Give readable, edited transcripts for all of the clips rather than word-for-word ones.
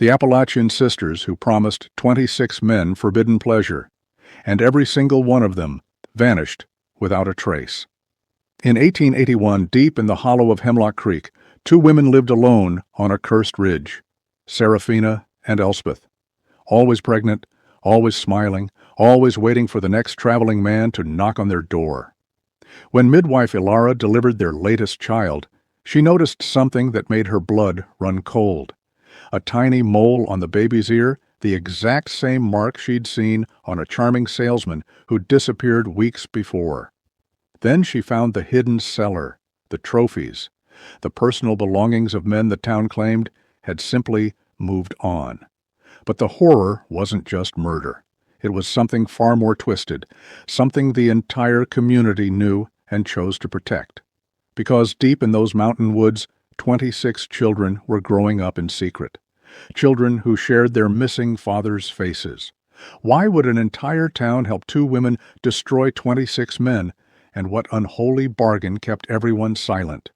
The Appalachian sisters who promised 26 men forbidden pleasure, and every single one of them vanished without a trace. In 1881, deep in the hollow of Hemlock Creek, two women lived alone on a cursed ridge, Seraphina and Elspeth, always pregnant, always smiling, always waiting for the next traveling man to knock on their door. When midwife Ilara delivered their latest child, she noticed something that made her blood run cold. A tiny mole on the baby's ear, the exact same mark she'd seen on a charming salesman who disappeared weeks before. Then she found the hidden cellar, the trophies. The personal belongings of men the town claimed had simply moved on. But the horror wasn't just murder. It was something far more twisted, something the entire community knew and chose to protect. Because deep in those mountain woods, 26 children were growing up in secret. Children who shared their missing fathers' faces. Why would an entire town help two women destroy 26 men, and what unholy bargain kept everyone silent?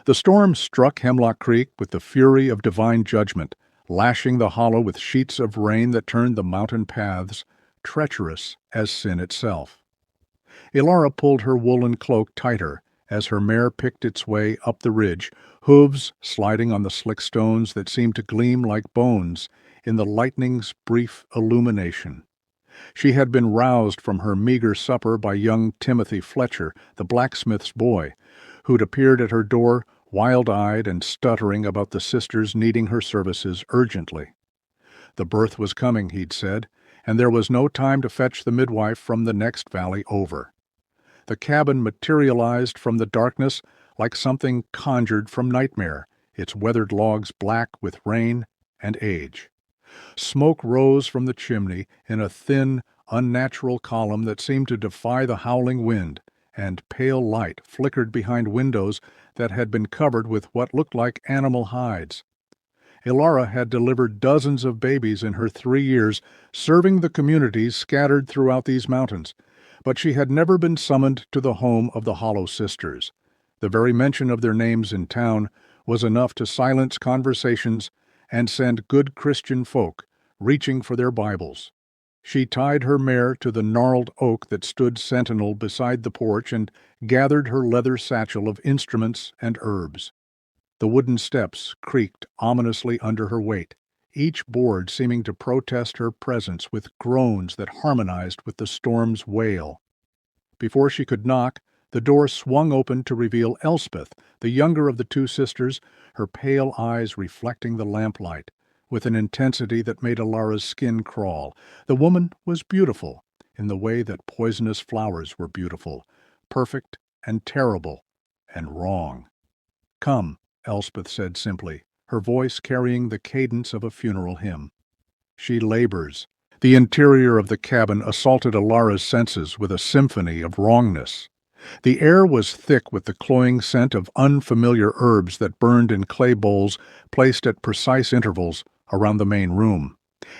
The storm struck Hemlock Creek with the fury of divine judgment, lashing the hollow with sheets of rain that turned the mountain paths treacherous as sin itself. Ilara pulled her woolen cloak tighter as her mare picked its way up the ridge, hooves sliding on the slick stones that seemed to gleam like bones in the lightning's brief illumination. She had been roused from her meager supper by young Timothy Fletcher, the blacksmith's boy, who'd appeared at her door wild-eyed and stuttering about the sisters needing her services urgently. The birth was coming, he'd said, and there was no time to fetch the midwife from the next valley over. The cabin materialized from the darkness like something conjured from nightmare, its weathered logs black with rain and age. Smoke rose from the chimney in a thin, unnatural column that seemed to defy the howling wind, and pale light flickered behind windows that had been covered with what looked like animal hides. Ilara had delivered dozens of babies in her 3 years, serving the communities scattered throughout these mountains, but she had never been summoned to the home of the Hollow Sisters. The very mention of their names in town was enough to silence conversations and send good Christian folk reaching for their Bibles. She tied her mare to the gnarled oak that stood sentinel beside the porch and gathered her leather satchel of instruments and herbs. The wooden steps creaked ominously under her weight, each board seeming to protest her presence with groans that harmonized with the storm's wail. Before she could knock, the door swung open to reveal Elspeth, the younger of the two sisters, her pale eyes reflecting the lamplight, with an intensity that made Ilara's skin crawl. The woman was beautiful, in the way that poisonous flowers were beautiful, perfect and terrible and wrong. "Come," Elspeth said simply, her voice carrying the cadence of a funeral hymn. She labors. The interior of the cabin assaulted Ilara's senses with a symphony of wrongness. The air was thick with the cloying scent of unfamiliar herbs that burned in clay bowls placed at precise intervals around the main room.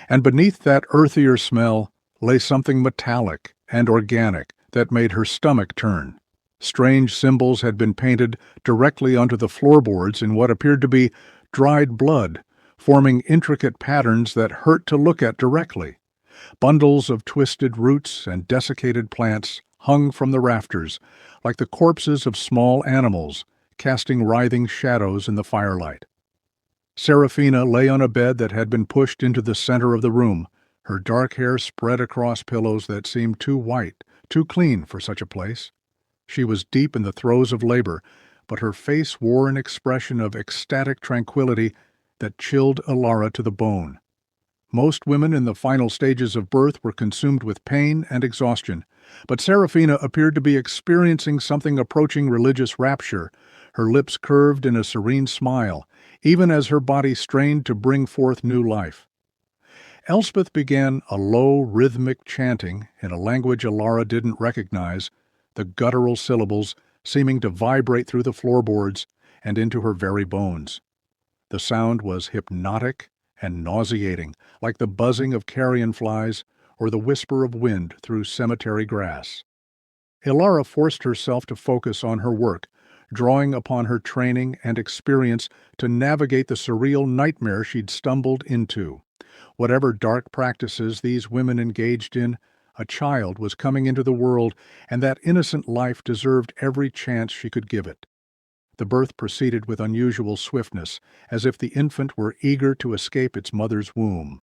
And beneath that earthier smell lay something metallic and organic that made her stomach turn. Strange symbols had been painted directly onto the floorboards in what appeared to be dried blood, forming intricate patterns that hurt to look at directly. Bundles of twisted roots and desiccated plants hung from the rafters, like the corpses of small animals, casting writhing shadows in the firelight. Seraphina lay on a bed that had been pushed into the center of the room, her dark hair spread across pillows that seemed too white, too clean for such a place. She was deep in the throes of labor, but her face wore an expression of ecstatic tranquility that chilled Ilara to the bone. Most women in the final stages of birth were consumed with pain and exhaustion, but Seraphina appeared to be experiencing something approaching religious rapture, her lips curved in a serene smile, even as her body strained to bring forth new life. Elspeth began a low, rhythmic chanting in a language Ilara didn't recognize, the guttural syllables seeming to vibrate through the floorboards and into her very bones. The sound was hypnotic and nauseating, like the buzzing of carrion flies or the whisper of wind through cemetery grass. Ilara forced herself to focus on her work, drawing upon her training and experience to navigate the surreal nightmare she'd stumbled into. Whatever dark practices these women engaged in, a child was coming into the world, and that innocent life deserved every chance she could give it. The birth proceeded with unusual swiftness, as if the infant were eager to escape its mother's womb.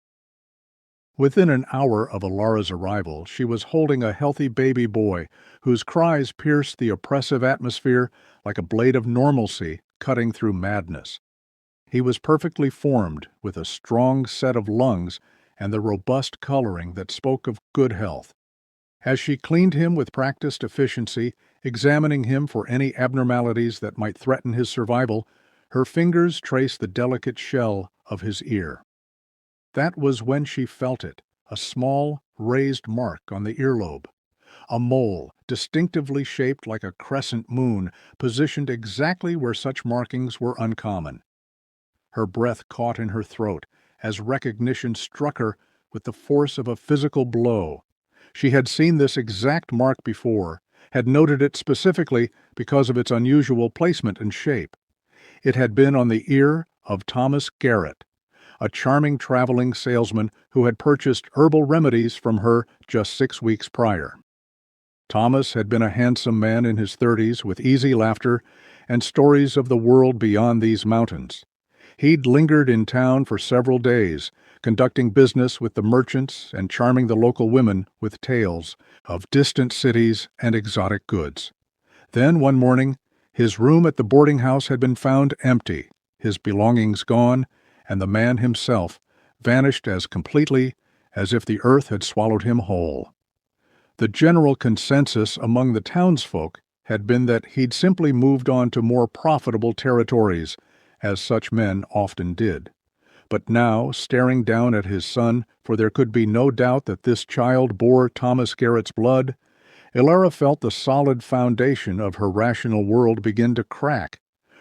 Within an hour of Alara's arrival, she was holding a healthy baby boy whose cries pierced the oppressive atmosphere like a blade of normalcy cutting through madness. He was perfectly formed, with a strong set of lungs and the robust coloring that spoke of good health. As she cleaned him with practiced efficiency, examining him for any abnormalities that might threaten his survival, her fingers traced the delicate shell of his ear. That was when she felt it, a small, raised mark on the earlobe. A mole, distinctively shaped like a crescent moon, positioned exactly where such markings were uncommon. Her breath caught in her throat as recognition struck her with the force of a physical blow. She had seen this exact mark before, had noted it specifically because of its unusual placement and shape. It had been on the ear of Thomas Garrett, a charming traveling salesman who had purchased herbal remedies from her just 6 weeks prior. Thomas had been a handsome man in his 30s with easy laughter and stories of the world beyond these mountains. He'd lingered in town for several days, conducting business with the merchants and charming the local women with tales of distant cities and exotic goods. Then, one morning, his room at the boarding house had been found empty, his belongings gone, and the man himself vanished as completely as if the earth had swallowed him whole. The general consensus among the townsfolk had been that he'd simply moved on to more profitable territories, as such men often did. But now, staring down at his son, for there could be no doubt that this child bore Thomas Garrett's blood, Alara felt the solid foundation of her rational world begin to crack.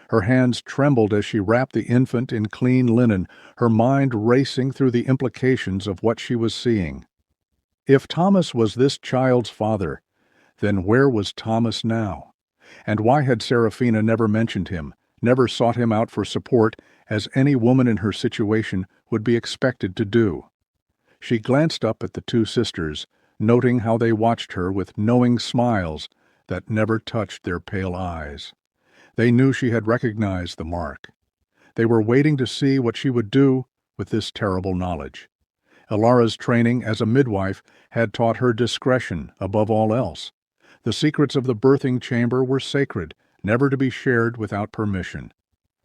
Her hands trembled as she wrapped the infant in clean linen, her mind racing through the implications of what she was seeing. If Thomas was this child's father, then where was Thomas now? And why had Serafina never mentioned him, never sought him out for support, as any woman in her situation would be expected to do? She glanced up at the two sisters, noting how they watched her with knowing smiles that never touched their pale eyes. They knew she had recognized the mark. They were waiting to see what she would do with this terrible knowledge. Alara's training as a midwife had taught her discretion above all else. The secrets of the birthing chamber were sacred, never to be shared without permission.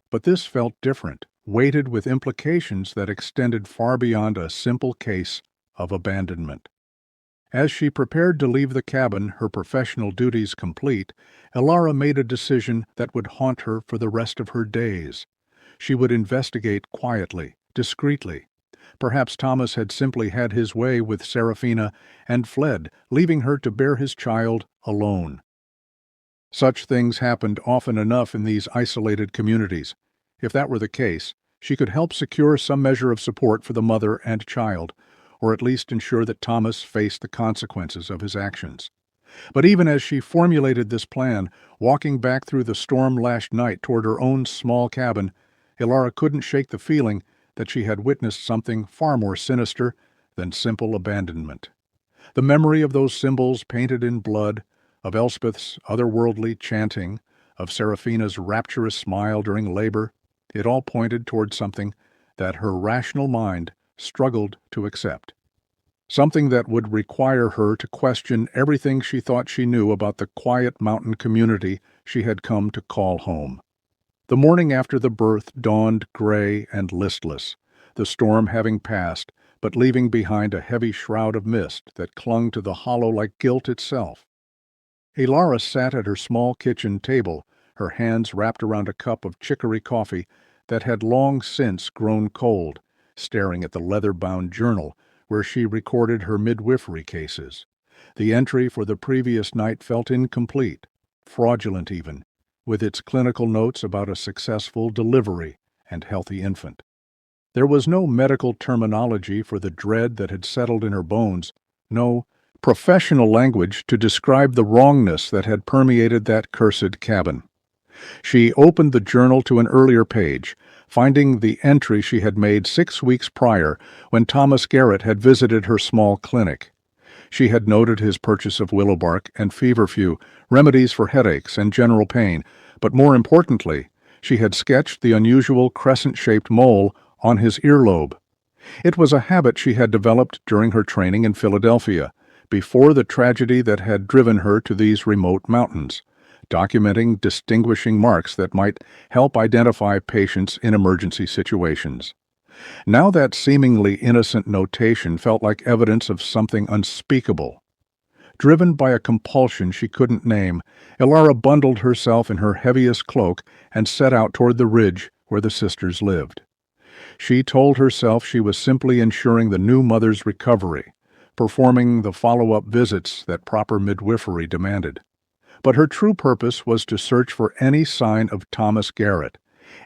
But this felt different, weighted with implications that extended far beyond a simple case of abandonment. As she prepared to leave the cabin, her professional duties complete, Alara made a decision that would haunt her for the rest of her days. She would investigate quietly, discreetly. Perhaps Thomas had simply had his way with Serafina and fled, leaving her to bear his child alone. Such things happened often enough in these isolated communities. If that were the case, she could help secure some measure of support for the mother and child, or at least ensure that Thomas faced the consequences of his actions. But even as she formulated this plan, walking back through the storm-lashed night toward her own small cabin, Alara couldn't shake the feeling that she had witnessed something far more sinister than simple abandonment. The memory of those symbols painted in blood, of Elspeth's otherworldly chanting, of Serafina's rapturous smile during labor, it all pointed toward something that her rational mind struggled to accept. Something that would require her to question everything she thought she knew about the quiet mountain community she had come to call home. The morning after the birth dawned gray and listless, the storm having passed, but leaving behind a heavy shroud of mist that clung to the hollow like guilt itself. Alara sat at her small kitchen table, her hands wrapped around a cup of chicory coffee that had long since grown cold, staring at the leather-bound journal where she recorded her midwifery cases. The entry for the previous night felt incomplete, fraudulent even, with its clinical notes about a successful delivery and healthy infant. There was no medical terminology for the dread that had settled in her bones, no professional language to describe the wrongness that had permeated that cursed cabin. She opened the journal to an earlier page, finding the entry she had made 6 weeks prior when Thomas Garrett had visited her small clinic. She had noted his purchase of willow bark and feverfew, remedies for headaches and general pain, but more importantly, she had sketched the unusual crescent-shaped mole on his earlobe. It was a habit she had developed during her training in Philadelphia, before the tragedy that had driven her to these remote mountains, documenting distinguishing marks that might help identify patients in emergency situations. Now that seemingly innocent notation felt like evidence of something unspeakable. Driven by a compulsion she couldn't name, Ilara bundled herself in her heaviest cloak and set out toward the ridge where the sisters lived. She told herself she was simply ensuring the new mother's recovery, performing the follow-up visits that proper midwifery demanded. But her true purpose was to search for any sign of Thomas Garrett,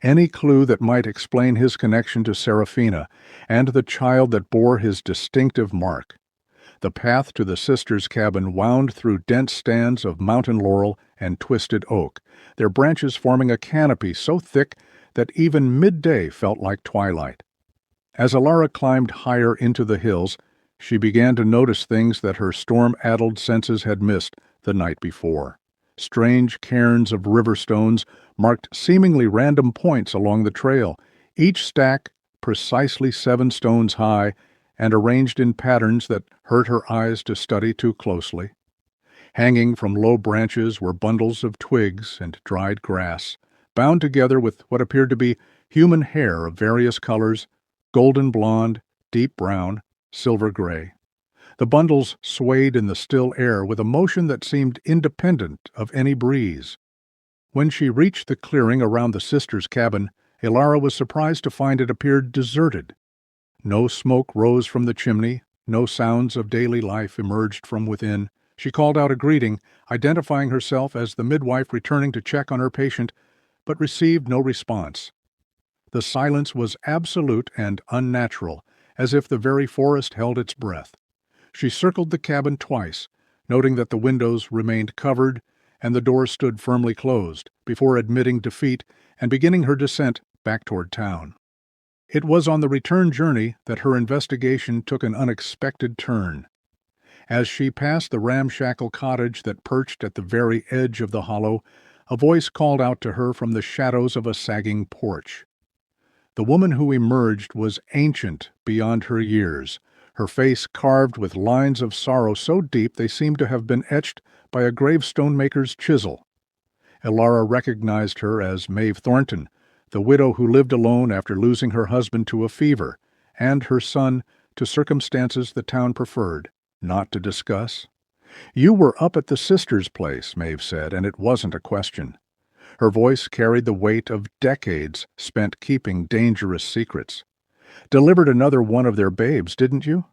any clue that might explain his connection to Serafina and the child that bore his distinctive mark. The path to the sisters' cabin wound through dense stands of mountain laurel and twisted oak, their branches forming a canopy so thick that even midday felt like twilight. As Ilara climbed higher into the hills, she began to notice things that her storm-addled senses had missed the night before. Strange cairns of river stones marked seemingly random points along the trail, each stack precisely 7 stones high and arranged in patterns that hurt her eyes to study too closely. Hanging from low branches were bundles of twigs and dried grass, bound together with what appeared to be human hair of various colors: golden blonde, deep brown, silver gray. The bundles swayed in the still air with a motion that seemed independent of any breeze. When she reached the clearing around the sisters' cabin, Ilara was surprised to find it appeared deserted. No smoke rose from the chimney, no sounds of daily life emerged from within. She called out a greeting, identifying herself as the midwife returning to check on her patient, but received no response. The silence was absolute and unnatural, as if the very forest held its breath. She circled the cabin twice, noting that the windows remained covered and the door stood firmly closed, before admitting defeat and beginning her descent back toward town. It was on the return journey that her investigation took an unexpected turn. As she passed the ramshackle cottage that perched at the very edge of the hollow, a voice called out to her from the shadows of a sagging porch. The woman who emerged was ancient beyond her years, her face carved with lines of sorrow so deep they seemed to have been etched by a gravestone maker's chisel. Ilara recognized her as Maeve Thornton, the widow who lived alone after losing her husband to a fever, and her son to circumstances the town preferred not to discuss. "You were up at the sisters' place," Maeve said, and it wasn't a question. Her voice carried the weight of decades spent keeping dangerous secrets. "Delivered another one of their babes, didn't you?"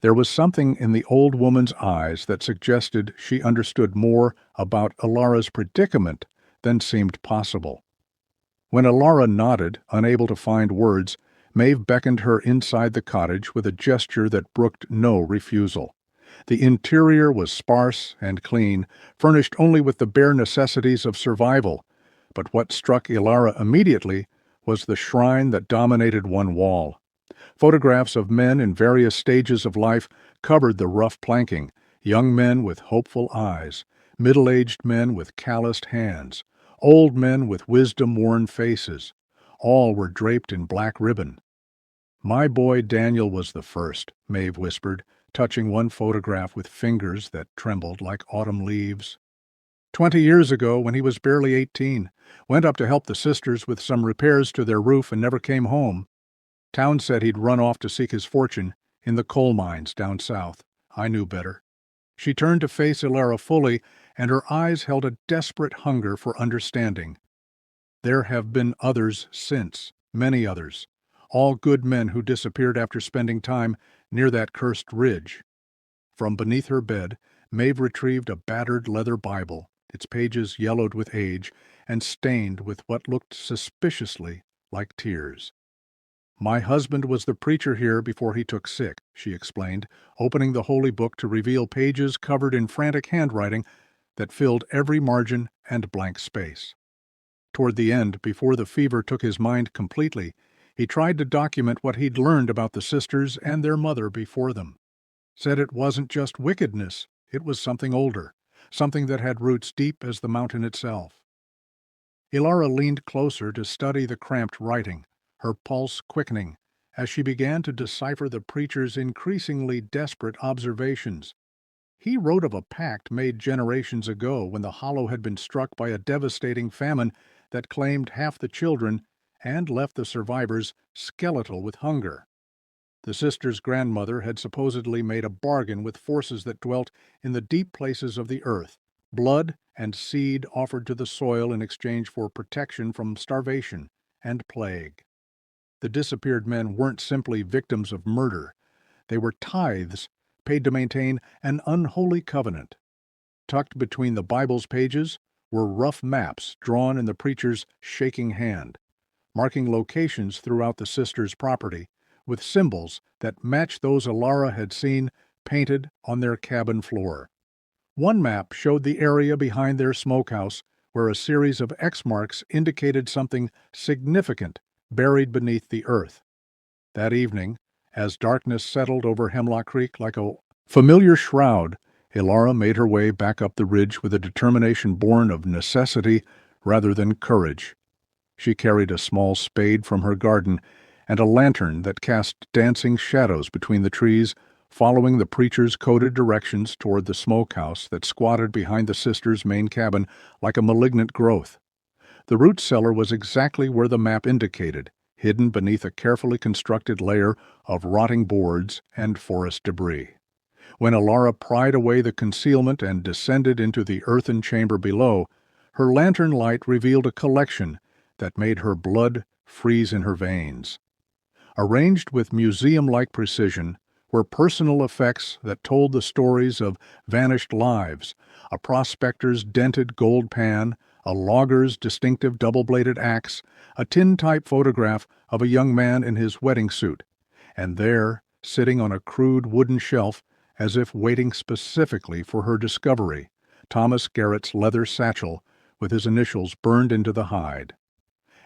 There was something in the old woman's eyes that suggested she understood more about Ilara's predicament than seemed possible. When Ilara nodded, unable to find words, Maeve beckoned her inside the cottage with a gesture that brooked no refusal. The interior was sparse and clean, furnished only with the bare necessities of survival, but what struck Ilara immediately was the shrine that dominated one wall. Photographs of men in various stages of life covered the rough planking: young men with hopeful eyes, middle-aged men with calloused hands, old men with wisdom-worn faces. All were draped in black ribbon. "My boy Daniel was the first," Maeve whispered, touching one photograph with fingers that trembled like autumn leaves. 20 years ago, when he was barely 18, went up to help the sisters with some repairs to their roof and never came home. Town said he'd run off to seek his fortune in the coal mines down south. I knew better." She turned to face Ilara fully, and her eyes held a desperate hunger for understanding. "There have been others since, many others, all good men who disappeared after spending time near that cursed ridge." From beneath her bed, Maeve retrieved a battered leather Bible, its pages yellowed with age and stained with what looked suspiciously like tears. "My husband was the preacher here before he took sick," she explained, opening the holy book to reveal pages covered in frantic handwriting that filled every margin and blank space. Toward the end, before the fever took his mind completely, he tried to document what he'd learned about the sisters and their mother before them. Said it wasn't just wickedness, it was something older, something that had roots deep as the mountain itself. Ilara leaned closer to study the cramped writing, her pulse quickening, as she began to decipher the preacher's increasingly desperate observations. He wrote of a pact made generations ago when the hollow had been struck by a devastating famine that claimed half the children and left the survivors skeletal with hunger. The sister's grandmother had supposedly made a bargain with forces that dwelt in the deep places of the earth, blood and seed offered to the soil in exchange for protection from starvation and plague. The disappeared men weren't simply victims of murder. They were tithes paid to maintain an unholy covenant. Tucked between the Bible's pages were rough maps drawn in the preacher's shaking hand, marking locations throughout the sisters' property, with symbols that matched those Ilara had seen painted on their cabin floor. One map showed the area behind their smokehouse, where a series of X marks indicated something significant buried beneath the earth. That evening, as darkness settled over Hemlock Creek like a familiar shroud, Ilara made her way back up the ridge with a determination born of necessity rather than courage. She carried a small spade from her garden and a lantern that cast dancing shadows between the trees, following the preacher's coded directions toward the smokehouse that squatted behind the sisters' main cabin like a malignant growth. The root cellar was exactly where the map indicated, hidden beneath a carefully constructed layer of rotting boards and forest debris. When Ilara pried away the concealment and descended into the earthen chamber below, her lantern light revealed a collection that made her blood freeze in her veins. Arranged with museum-like precision were personal effects that told the stories of vanished lives, a prospector's dented gold pan, a logger's distinctive double-bladed axe, a tin-type photograph of a young man in his wedding suit, and there, sitting on a crude wooden shelf, as if waiting specifically for her discovery, Thomas Garrett's leather satchel with his initials burned into the hide.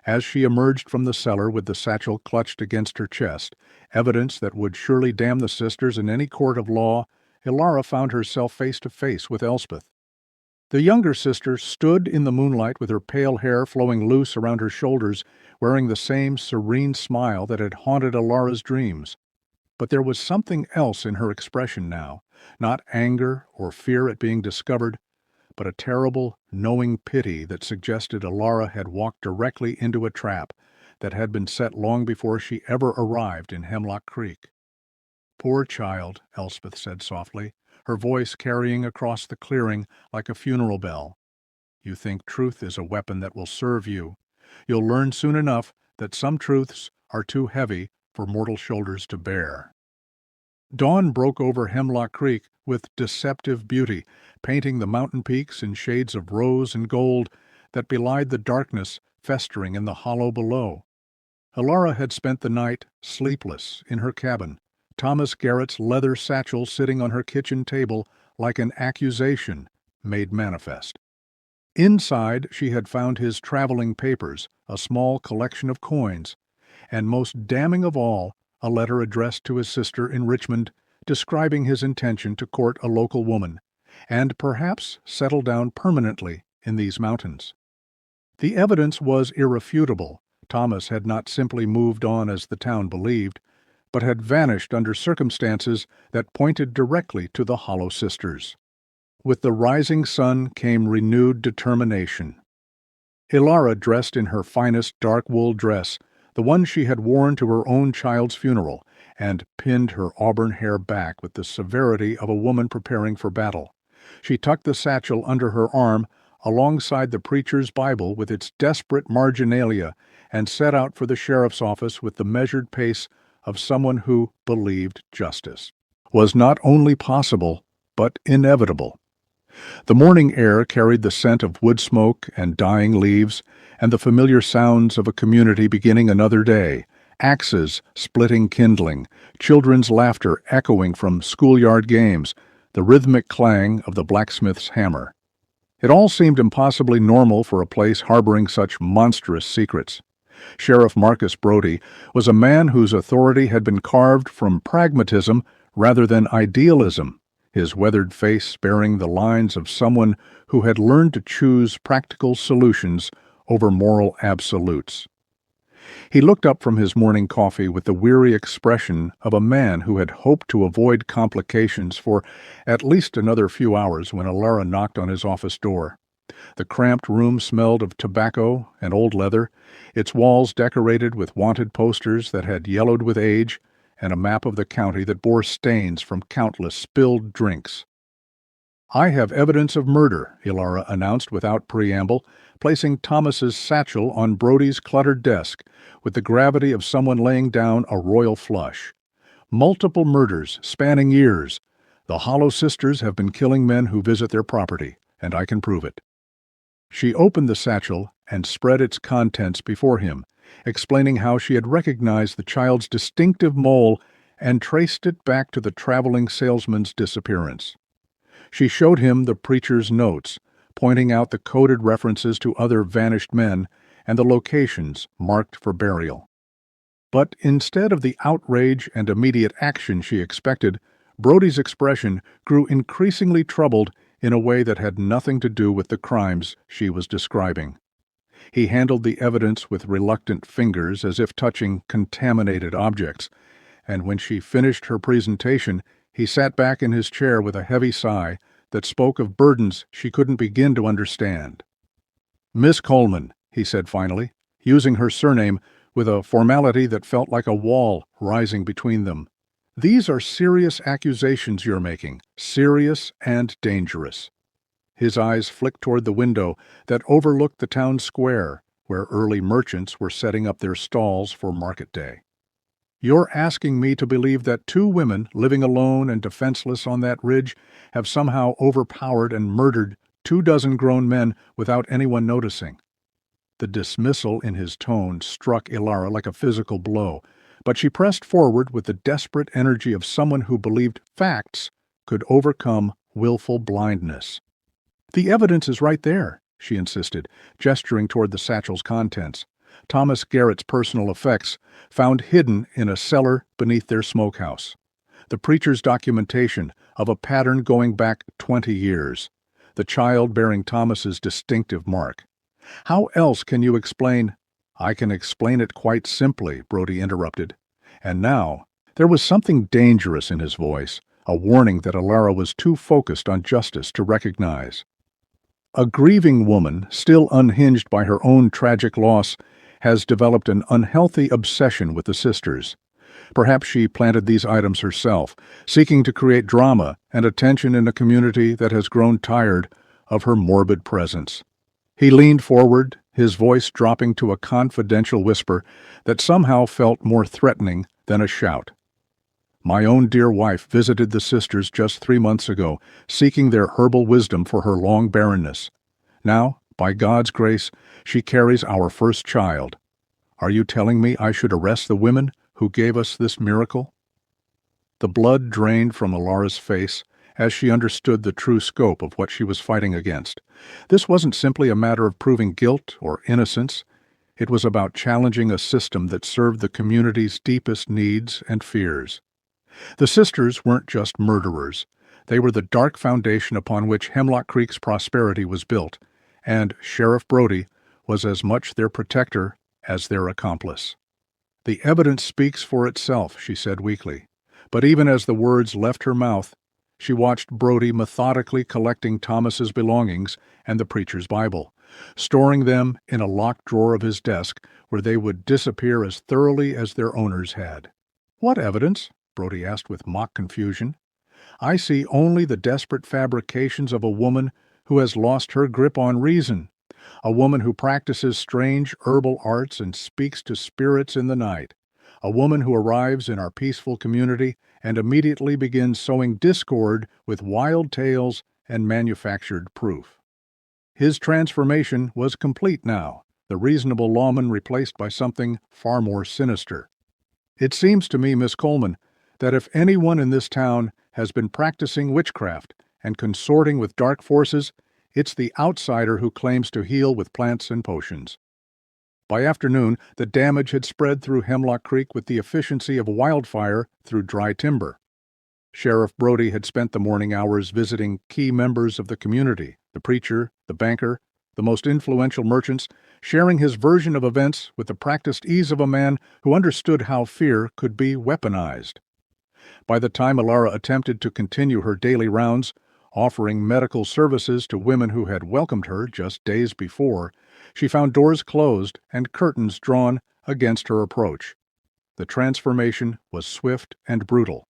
As she emerged from the cellar with the satchel clutched against her chest, evidence that would surely damn the sisters in any court of law, Ilara found herself face to face with Elspeth. The younger sister stood in the moonlight with her pale hair flowing loose around her shoulders, wearing the same serene smile that had haunted Ilara's dreams. But there was something else in her expression now, not anger or fear at being discovered, but a terrible, knowing pity that suggested Ilara had walked directly into a trap that had been set long before she ever arrived in Hemlock Creek. "Poor child," Elspeth said softly, her voice carrying across the clearing like a funeral bell. "You think truth is a weapon that will serve you. You'll learn soon enough that some truths are too heavy for mortal shoulders to bear." Dawn broke over Hemlock Creek with deceptive beauty, painting the mountain peaks in shades of rose and gold that belied the darkness festering in the hollow below. Ilara had spent the night sleepless in her cabin, Thomas Garrett's leather satchel sitting on her kitchen table like an accusation made manifest. Inside, she had found his traveling papers, a small collection of coins, and most damning of all, a letter addressed to his sister in Richmond describing his intention to court a local woman and perhaps settle down permanently in these mountains. The evidence was irrefutable. Thomas had not simply moved on as the town believed, but had vanished under circumstances that pointed directly to the Hollow Sisters. With the rising sun came renewed determination. Ilara, dressed in her finest dark wool dress, the one she had worn to her own child's funeral, and pinned her auburn hair back with the severity of a woman preparing for battle. She tucked the satchel under her arm alongside the preacher's Bible with its desperate marginalia and set out for the sheriff's office with the measured pace of someone who believed justice was not only possible, but inevitable. The morning air carried the scent of wood smoke and dying leaves, and the familiar sounds of a community beginning another day, axes splitting kindling, children's laughter echoing from schoolyard games, the rhythmic clang of the blacksmith's hammer. It all seemed impossibly normal for a place harboring such monstrous secrets. Sheriff Marcus Brody was a man whose authority had been carved from pragmatism rather than idealism, his weathered face bearing the lines of someone who had learned to choose practical solutions over moral absolutes. He looked up from his morning coffee with the weary expression of a man who had hoped to avoid complications for at least another few hours when Alara knocked on his office door. The cramped room smelled of tobacco and old leather, its walls decorated with wanted posters that had yellowed with age, and a map of the county that bore stains from countless spilled drinks. "I have evidence of murder," Ilara announced without preamble, placing Thomas's satchel on Brody's cluttered desk with the gravity of someone laying down a royal flush. "Multiple murders spanning years. The Hollow Sisters have been killing men who visit their property, and I can prove it." She opened the satchel and spread its contents before him, explaining how she had recognized the child's distinctive mole and traced it back to the traveling salesman's disappearance. She showed him the preacher's notes, pointing out the coded references to other vanished men and the locations marked for burial. But instead of the outrage and immediate action she expected, Brody's expression grew increasingly troubled in a way that had nothing to do with the crimes she was describing. He handled the evidence with reluctant fingers as if touching contaminated objects, and when she finished her presentation, he sat back in his chair with a heavy sigh that spoke of burdens she couldn't begin to understand. "Miss Coleman," he said finally, using her surname with a formality that felt like a wall rising between them. "These are serious accusations you're making, serious and dangerous." His eyes flicked toward the window that overlooked the town square, where early merchants were setting up their stalls for market day. "You're asking me to believe that two women living alone and defenseless on that ridge have somehow overpowered and murdered 24 grown men without anyone noticing." The dismissal in his tone struck Ilara like a physical blow, but she pressed forward with the desperate energy of someone who believed facts could overcome willful blindness. "The evidence is right there," she insisted, gesturing toward the satchel's contents. Thomas Garrett's personal effects, found hidden in a cellar beneath their smokehouse. The preacher's documentation of a pattern going back 20 years. The child bearing Thomas's distinctive mark. "How else can you explain—" "I can explain it quite simply," Brody interrupted. And now, there was something dangerous in his voice, a warning that Alara was too focused on justice to recognize. A grieving woman, still unhinged by her own tragic loss, has developed an unhealthy obsession with the sisters. Perhaps she planted these items herself, seeking to create drama and attention in a community that has grown tired of her morbid presence. He leaned forward, his voice dropping to a confidential whisper that somehow felt more threatening than a shout. "My own dear wife visited the sisters just 3 months ago, seeking their herbal wisdom for her long barrenness. Now, by God's grace, she carries our first child. Are you telling me I should arrest the women who gave us this miracle?" The blood drained from Alara's face as she understood the true scope of what she was fighting against. This wasn't simply a matter of proving guilt or innocence. It was about challenging a system that served the community's deepest needs and fears. The sisters weren't just murderers. They were the dark foundation upon which Hemlock Creek's prosperity was built, and Sheriff Brody was as much their protector as their accomplice. "The evidence speaks for itself," she said weakly. But even as the words left her mouth, she watched Brody methodically collecting Thomas's belongings and the preacher's Bible, storing them in a locked drawer of his desk where they would disappear as thoroughly as their owners had. "What evidence?" Brody asked with mock confusion. "I see only the desperate fabrications of a woman who has lost her grip on reason, a woman who practices strange herbal arts and speaks to spirits in the night, a woman who arrives in our peaceful community and immediately begins sowing discord with wild tales and manufactured proof." His transformation was complete now, the reasonable lawman replaced by something far more sinister. "It seems to me, Miss Coleman, that if anyone in this town has been practicing witchcraft and consorting with dark forces, It's the outsider who claims to heal with plants and potions. By afternoon, the damage had spread through Hemlock Creek with the efficiency of wildfire through dry timber. Sheriff Brody had spent the morning hours visiting key members of the community, the preacher, the banker, the most influential merchants, sharing his version of events with the practiced ease of a man who understood how fear could be weaponized. By the time Ilara attempted to continue her daily rounds, offering medical services to women who had welcomed her just days before, she found doors closed and curtains drawn against her approach. The transformation was swift and brutal.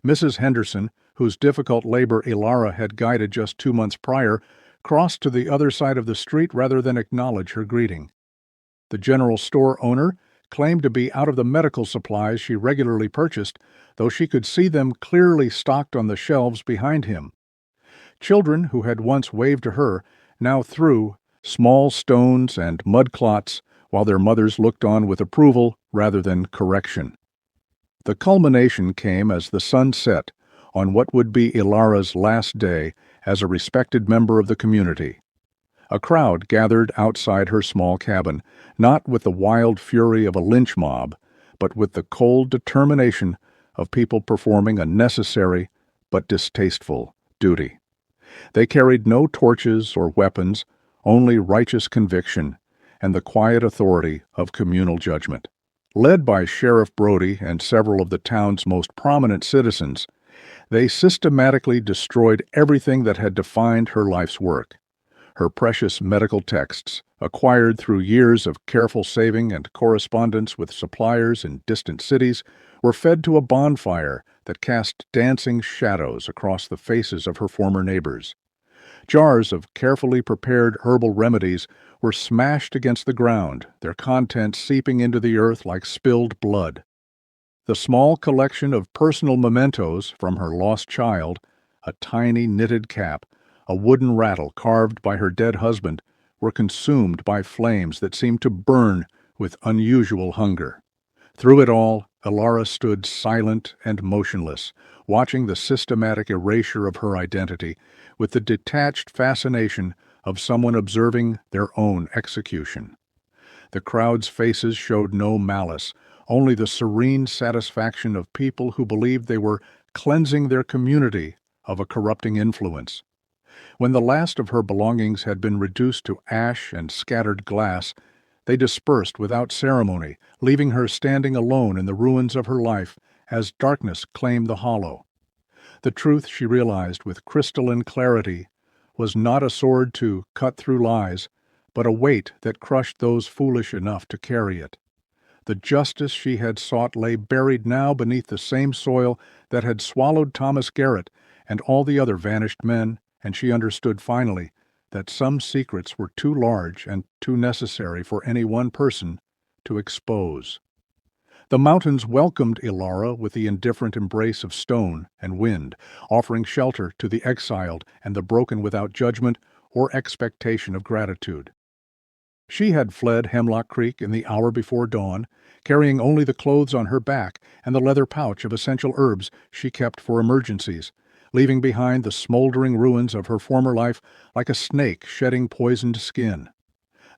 Mrs. Henderson, whose difficult labor Ilara had guided just 2 months prior, crossed to the other side of the street rather than acknowledge her greeting. The general store owner claimed to be out of the medical supplies she regularly purchased, though she could see them clearly stocked on the shelves behind him. Children who had once waved to her now threw small stones and mud clots, while their mothers looked on with approval rather than correction. The culmination came as the sun set on what would be Ilara's last day as a respected member of the community. A crowd gathered outside her small cabin, not with the wild fury of a lynch mob, but with the cold determination of people performing a necessary but distasteful duty. They carried no torches or weapons, only righteous conviction and the quiet authority of communal judgment. Led by Sheriff Brody and several of the town's most prominent citizens, they systematically destroyed everything that had defined her life's work. Her precious medical texts, acquired through years of careful saving and correspondence with suppliers in distant cities, were fed to a bonfire that cast dancing shadows across the faces of her former neighbors. Jars of carefully prepared herbal remedies were smashed against the ground, their contents seeping into the earth like spilled blood. The small collection of personal mementos from her lost child, a tiny knitted cap, a wooden rattle carved by her dead husband, were consumed by flames that seemed to burn with unusual hunger. Through it all, Ilara stood silent and motionless, watching the systematic erasure of her identity with the detached fascination of someone observing their own execution. The crowd's faces showed no malice, only the serene satisfaction of people who believed they were cleansing their community of a corrupting influence. When the last of her belongings had been reduced to ash and scattered glass, they dispersed without ceremony, leaving her standing alone in the ruins of her life as darkness claimed the hollow. The truth, she realized with crystalline clarity, was not a sword to cut through lies, but a weight that crushed those foolish enough to carry it. The justice she had sought lay buried now beneath the same soil that had swallowed Thomas Garrett and all the other vanished men, and she understood finally that some secrets were too large and too necessary for any one person to expose. The mountains welcomed Ilara with the indifferent embrace of stone and wind, offering shelter to the exiled and the broken without judgment or expectation of gratitude. She had fled Hemlock Creek in the hour before dawn, carrying only the clothes on her back and the leather pouch of essential herbs she kept for emergencies, leaving behind the smoldering ruins of her former life like a snake shedding poisoned skin.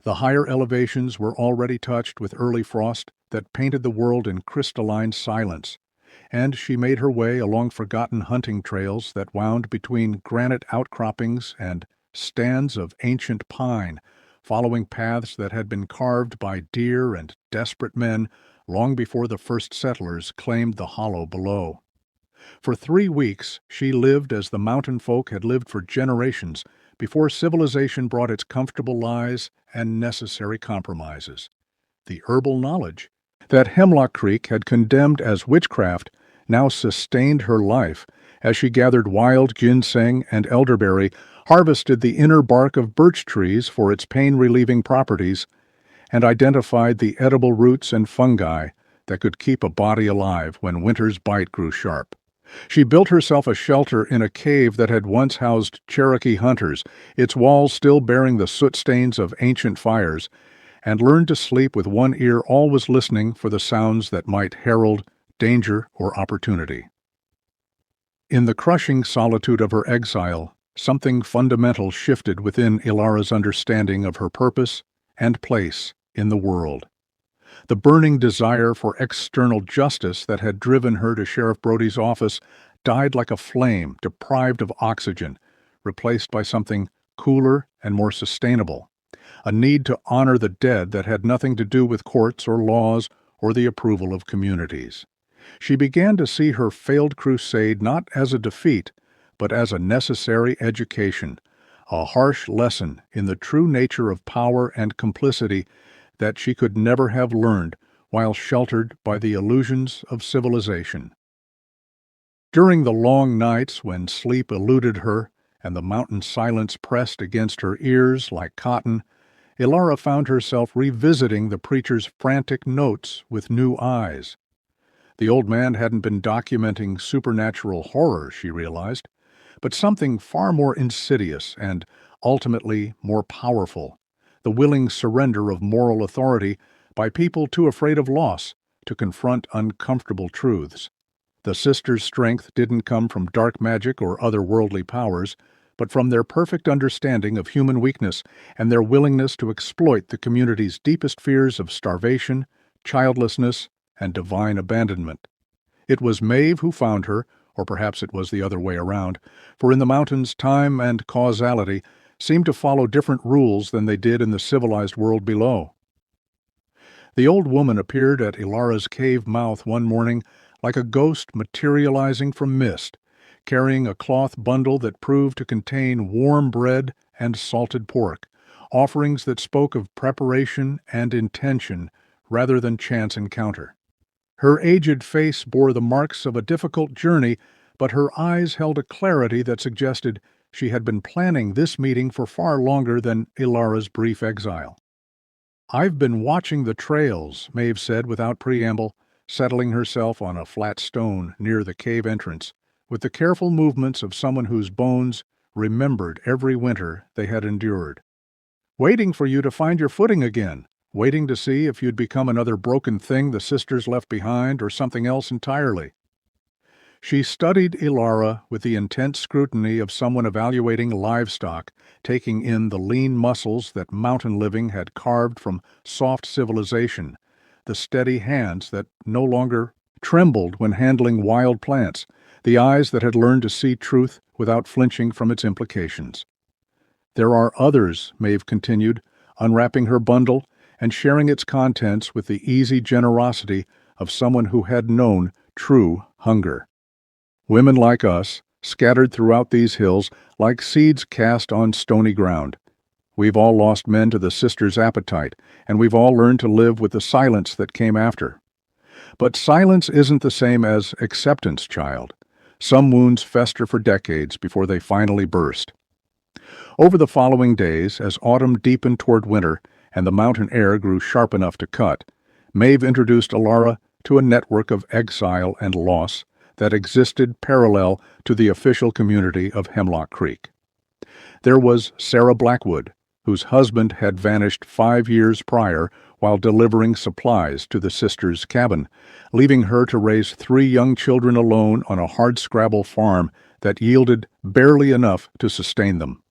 The higher elevations were already touched with early frost that painted the world in crystalline silence, and she made her way along forgotten hunting trails that wound between granite outcroppings and stands of ancient pine, following paths that had been carved by deer and desperate men long before the first settlers claimed the hollow below. For 3 weeks she lived as the mountain folk had lived for generations before civilization brought its comfortable lies and necessary compromises. The herbal knowledge that Hemlock Creek had condemned as witchcraft now sustained her life as she gathered wild ginseng and elderberry, harvested the inner bark of birch trees for its pain-relieving properties, and identified the edible roots and fungi that could keep a body alive when winter's bite grew sharp. She built herself a shelter in a cave that had once housed Cherokee hunters, its walls still bearing the soot stains of ancient fires, and learned to sleep with one ear always listening for the sounds that might herald danger or opportunity. In the crushing solitude of her exile, Something fundamental shifted within Ilara's understanding of her purpose and place in the world. The burning desire for external justice that had driven her to Sheriff Brody's office died like a flame deprived of oxygen, replaced by something cooler and more sustainable, a need to honor the dead that had nothing to do with courts or laws or the approval of communities. She began to see her failed crusade not as a defeat, but as a necessary education, a harsh lesson in the true nature of power and complicity that she could never have learned while sheltered by the illusions of civilization. During the long nights when sleep eluded her and the mountain silence pressed against her ears like cotton, Ilara found herself revisiting the preacher's frantic notes with new eyes. The old man hadn't been documenting supernatural horror, she realized, but something far more insidious and ultimately more powerful, the willing surrender of moral authority by people too afraid of loss to confront uncomfortable truths. The sisters' strength didn't come from dark magic or other worldly powers, but from their perfect understanding of human weakness and their willingness to exploit the community's deepest fears of starvation, childlessness, and divine abandonment. It was Maeve who found her, or perhaps it was the other way around, for in the mountains time and causality seemed to follow different rules than they did in the civilized world below. The old woman appeared at Ilara's cave mouth one morning like a ghost materializing from mist, carrying a cloth bundle that proved to contain warm bread and salted pork, offerings that spoke of preparation and intention rather than chance encounter. Her aged face bore the marks of a difficult journey, but her eyes held a clarity that suggested she had been planning this meeting for far longer than Ilara's brief exile. "I've been watching the trails," Maeve said without preamble, settling herself on a flat stone near the cave entrance, with the careful movements of someone whose bones remembered every winter they had endured. "Waiting for you to find your footing again, waiting to see if you'd become another broken thing the sisters left behind or something else entirely." She studied Ilara with the intense scrutiny of someone evaluating livestock, taking in the lean muscles that mountain living had carved from soft civilization, the steady hands that no longer trembled when handling wild plants, the eyes that had learned to see truth without flinching from its implications. "There are others," Maeve continued, unwrapping her bundle and sharing its contents with the easy generosity of someone who had known true hunger. "Women like us, scattered throughout these hills like seeds cast on stony ground. We've all lost men to the sisters' appetite, and we've all learned to live with the silence that came after. But silence isn't the same as acceptance, child. Some wounds fester for decades before they finally burst." Over the following days, as autumn deepened toward winter and the mountain air grew sharp enough to cut, Maeve introduced Ilara to a network of exile and loss that existed parallel to the official community of Hemlock Creek. There was Sarah Blackwood, whose husband had vanished 5 years prior while delivering supplies to the sisters' cabin, leaving her to raise 3 young children alone on a hardscrabble farm that yielded barely enough to sustain them.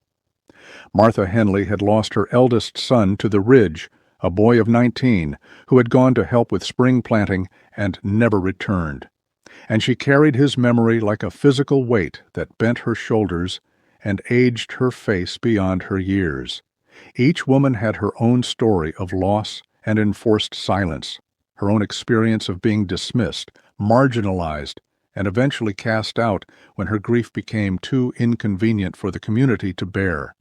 Martha Henley had lost her eldest son to the Ridge, a boy of 19, who had gone to help with spring planting and never returned. And she carried his memory like a physical weight that bent her shoulders and aged her face beyond her years. Each woman had her own story of loss and enforced silence, her own experience of being dismissed, marginalized, and eventually cast out when her grief became too inconvenient for the community to bear.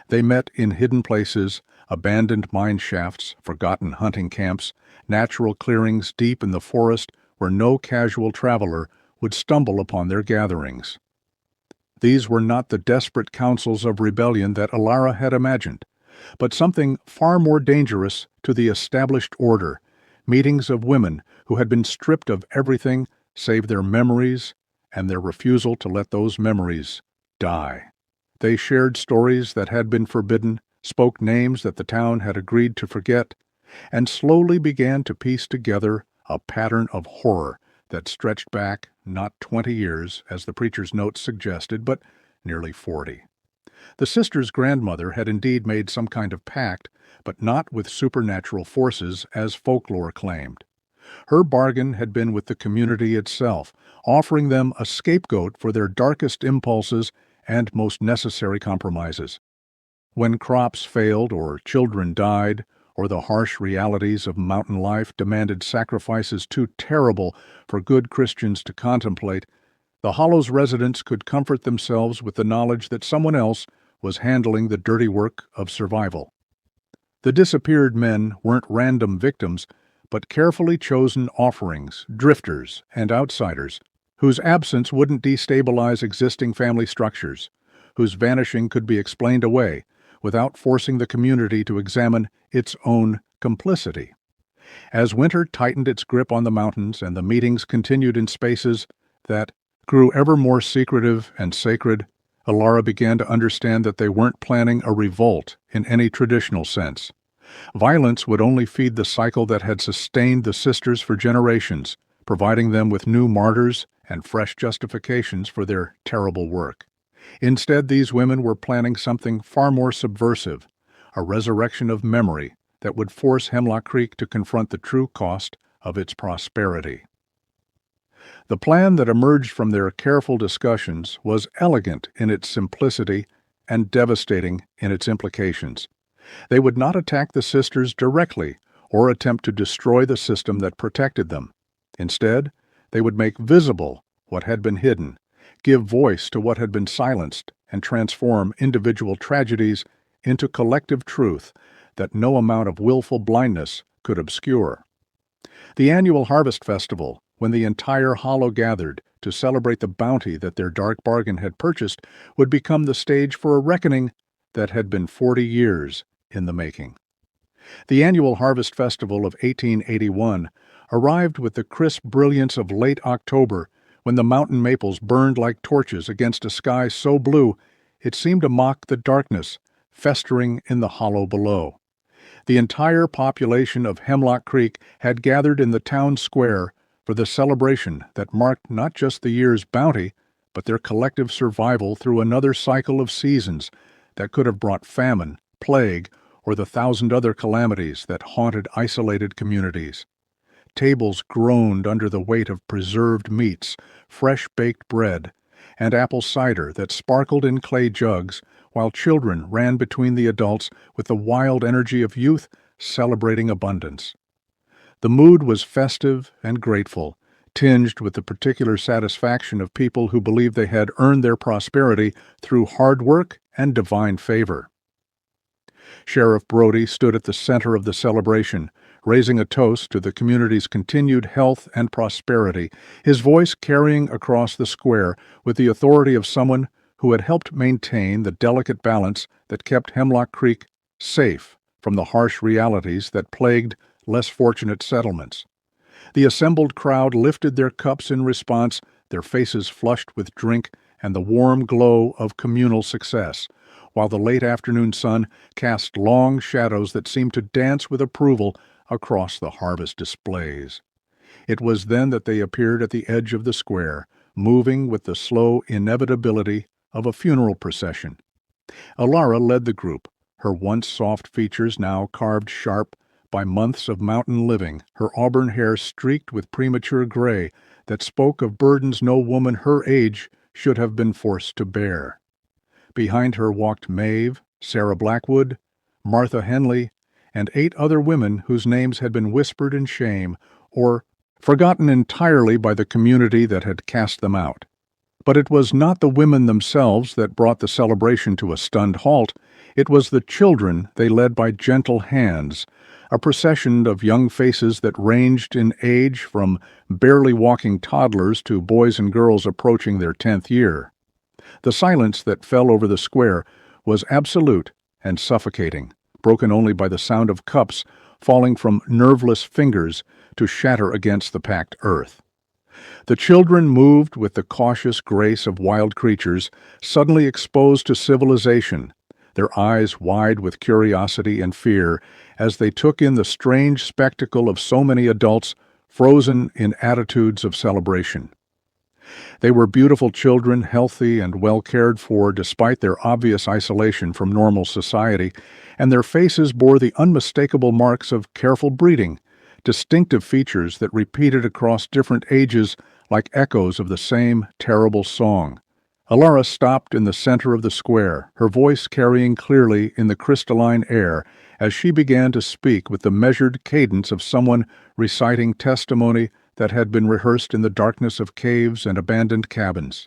They met in hidden places, abandoned mine shafts, forgotten hunting camps, natural clearings deep in the forest where no casual traveler would stumble upon their gatherings. These were not the desperate councils of rebellion that Ilara had imagined, but something far more dangerous to the established order, meetings of women who had been stripped of everything save their memories and their refusal to let those memories die. They shared stories that had been forbidden, spoke names that the town had agreed to forget, and slowly began to piece together a pattern of horror that stretched back not 20 years, as the preacher's notes suggested, but nearly 40. The sisters' grandmother had indeed made some kind of pact, but not with supernatural forces as folklore claimed. Her bargain had been with the community itself, offering them a scapegoat for their darkest impulses and most necessary compromises. When crops failed or children died, or the harsh realities of mountain life demanded sacrifices too terrible for good Christians to contemplate, the Hollow's residents could comfort themselves with the knowledge that someone else was handling the dirty work of survival. The disappeared men weren't random victims, but carefully chosen offerings, drifters, and outsiders, whose absence wouldn't destabilize existing family structures, whose vanishing could be explained away without forcing the community to examine its own complicity. As winter tightened its grip on the mountains and the meetings continued in spaces that grew ever more secretive and sacred, Alara began to understand that they weren't planning a revolt in any traditional sense. Violence would only feed the cycle that had sustained the sisters for generations, providing them with new martyrs and fresh justifications for their terrible work. Instead, these women were planning something far more subversive, a resurrection of memory that would force Hemlock Creek to confront the true cost of its prosperity. The plan that emerged from their careful discussions was elegant in its simplicity and devastating in its implications. They would not attack the sisters directly or attempt to destroy the system that protected them. Instead, they would make visible what had been hidden, give voice to what had been silenced, and transform individual tragedies into collective truth that no amount of willful blindness could obscure. The annual Harvest Festival, when the entire Hollow gathered to celebrate the bounty that their dark bargain had purchased, would become the stage for a reckoning that had been 40 years in the making. The annual Harvest Festival of 1881 arrived with the crisp brilliance of late October, when the mountain maples burned like torches against a sky so blue it seemed to mock the darkness festering in the hollow below. The entire population of Hemlock Creek had gathered in the town square for the celebration that marked not just the year's bounty, but their collective survival through another cycle of seasons that could have brought famine, plague, or the 1,000 other calamities that haunted isolated communities. Tables groaned under the weight of preserved meats, fresh baked bread, and apple cider that sparkled in clay jugs, while children ran between the adults with the wild energy of youth celebrating abundance. The mood was festive and grateful, tinged with the particular satisfaction of people who believed they had earned their prosperity through hard work and divine favor. Sheriff Brody stood at the center of the celebration, raising a toast to the community's continued health and prosperity, his voice carrying across the square with the authority of someone who had helped maintain the delicate balance that kept Hemlock Creek safe from the harsh realities that plagued less fortunate settlements. The assembled crowd lifted their cups in response, their faces flushed with drink and the warm glow of communal success, while the late afternoon sun cast long shadows that seemed to dance with approval across the harvest displays. It was then that they appeared at the edge of the square, moving with the slow inevitability of a funeral procession. Alara led the group, her once soft features now carved sharp by months of mountain living, her auburn hair streaked with premature gray that spoke of burdens no woman her age should have been forced to bear. Behind her walked Maeve, Sarah Blackwood, Martha Henley, and 8 other women whose names had been whispered in shame or forgotten entirely by the community that had cast them out. But it was not the women themselves that brought the celebration to a stunned halt. It was the children they led by gentle hands, a procession of young faces that ranged in age from barely walking toddlers to boys and girls approaching their 10th year. The silence that fell over the square was absolute and suffocating, broken only by the sound of cups falling from nerveless fingers to shatter against the packed earth. The children moved with the cautious grace of wild creatures suddenly exposed to civilization, their eyes wide with curiosity and fear as they took in the strange spectacle of so many adults frozen in attitudes of celebration. They were beautiful children, healthy and well cared for despite their obvious isolation from normal society, and their faces bore the unmistakable marks of careful breeding, distinctive features that repeated across different ages like echoes of the same terrible song. Alara stopped in the center of the square, her voice carrying clearly in the crystalline air as she began to speak with the measured cadence of someone reciting testimony that had been rehearsed in the darkness of caves and abandoned cabins.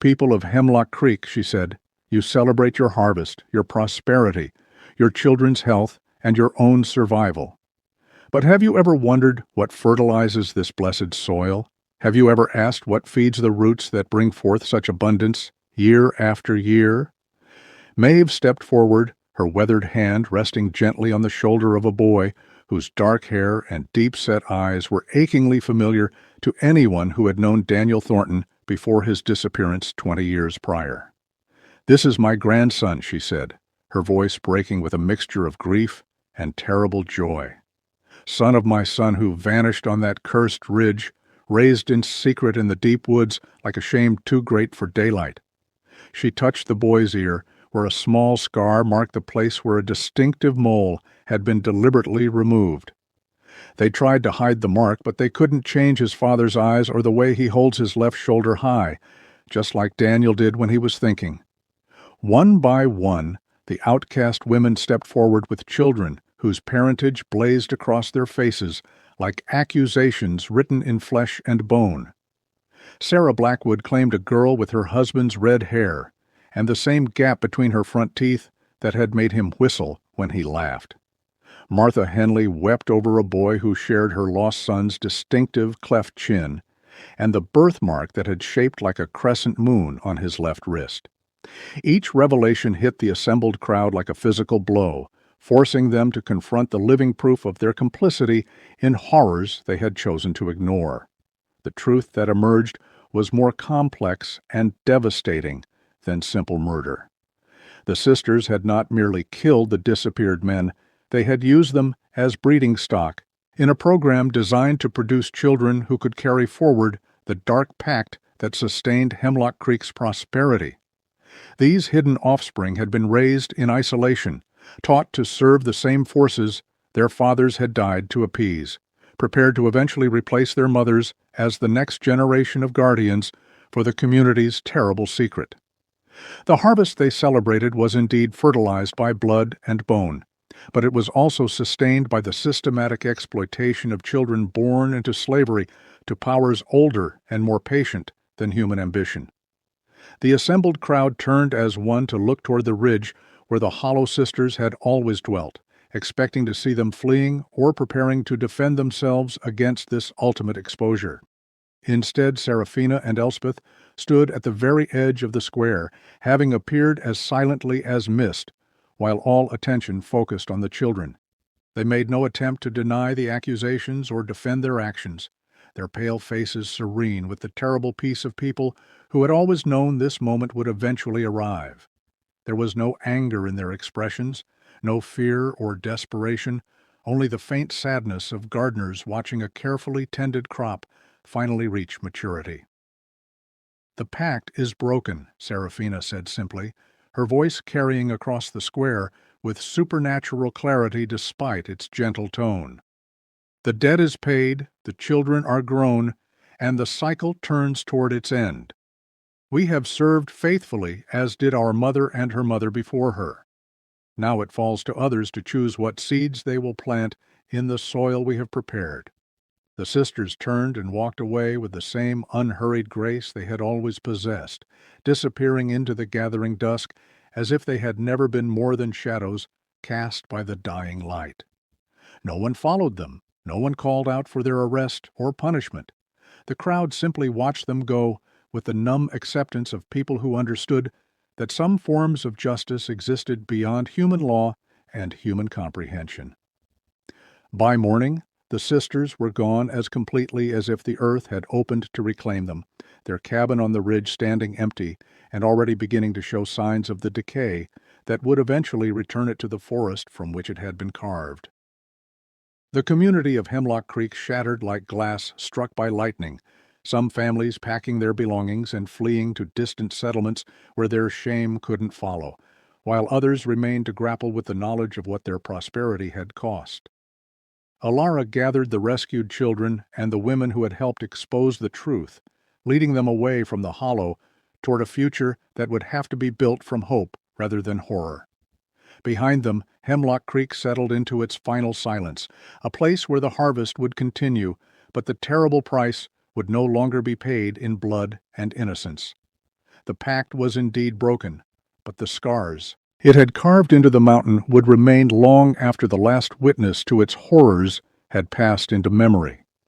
"People of Hemlock Creek," she said, "you celebrate your harvest, your prosperity, your children's health, and your own survival. But have you ever wondered what fertilizes this blessed soil? Have you ever asked what feeds the roots that bring forth such abundance year after year?" Maeve stepped forward, her weathered hand resting gently on the shoulder of a boy whose dark hair and deep-set eyes were achingly familiar to anyone who had known Daniel Thornton before his disappearance 20 years prior. "This is my grandson," she said, her voice breaking with a mixture of grief and terrible joy. "Son of my son who vanished on that cursed ridge, raised in secret in the deep woods like a shame too great for daylight." She touched the boy's ear, where a small scar marked the place where a distinctive mole had been deliberately removed. They tried to hide the mark, but they couldn't change his father's eyes or the way he holds his left shoulder high, just like Daniel did when he was thinking. One by one, the outcast women stepped forward with children whose parentage blazed across their faces like accusations written in flesh and bone. Sarah Blackwood claimed a girl with her husband's red hair and the same gap between her front teeth that had made him whistle when he laughed. Martha Henley wept over a boy who shared her lost son's distinctive cleft chin and the birthmark that had shaped like a crescent moon on his left wrist. Each revelation hit the assembled crowd like a physical blow, forcing them to confront the living proof of their complicity in horrors they had chosen to ignore. The truth that emerged was more complex and devastating than simple murder. The sisters had not merely killed the disappeared men, they had used them as breeding stock in a program designed to produce children who could carry forward the dark pact that sustained Hemlock Creek's prosperity. These hidden offspring had been raised in isolation, taught to serve the same forces their fathers had died to appease, prepared to eventually replace their mothers as the next generation of guardians for the community's terrible secret. The harvest they celebrated was indeed fertilized by blood and bone, but it was also sustained by the systematic exploitation of children born into slavery to powers older and more patient than human ambition. The assembled crowd turned as one to look toward the ridge where the Hollow Sisters had always dwelt, expecting to see them fleeing or preparing to defend themselves against this ultimate exposure. Instead, Seraphina and Elspeth stood at the very edge of the square, having appeared as silently as mist, while all attention focused on the children. They made no attempt to deny the accusations or defend their actions, their pale faces serene with the terrible peace of people who had always known this moment would eventually arrive. There was no anger in their expressions, no fear or desperation, only the faint sadness of gardeners watching a carefully tended crop finally reach maturity. "The pact is broken," Seraphina said simply, her voice carrying across the square with supernatural clarity despite its gentle tone. "The debt is paid, the children are grown, and the cycle turns toward its end. We have served faithfully, as did our mother and her mother before her. Now it falls to others to choose what seeds they will plant in the soil we have prepared." The sisters turned and walked away with the same unhurried grace they had always possessed, disappearing into the gathering dusk as if they had never been more than shadows cast by the dying light. No one followed them, no one called out for their arrest or punishment. The crowd simply watched them go with the numb acceptance of people who understood that some forms of justice existed beyond human law and human comprehension. By morning, the sisters were gone as completely as if the earth had opened to reclaim them, their cabin on the ridge standing empty and already beginning to show signs of the decay that would eventually return it to the forest from which it had been carved. The community of Hemlock Creek shattered like glass struck by lightning some families packing their belongings and fleeing to distant settlements where their shame couldn't follow, while others remained to grapple with the knowledge of what their prosperity had cost. Alara gathered the rescued children and the women who had helped expose the truth, leading them away from the hollow toward a future that would have to be built from hope rather than horror. Behind them, Hemlock Creek settled into its final silence, a place where the harvest would continue, but the terrible price would no longer be paid in blood and innocence. The pact was indeed broken, but the scars it had carved into the mountain would remain long after the last witness to its horrors had passed into memory.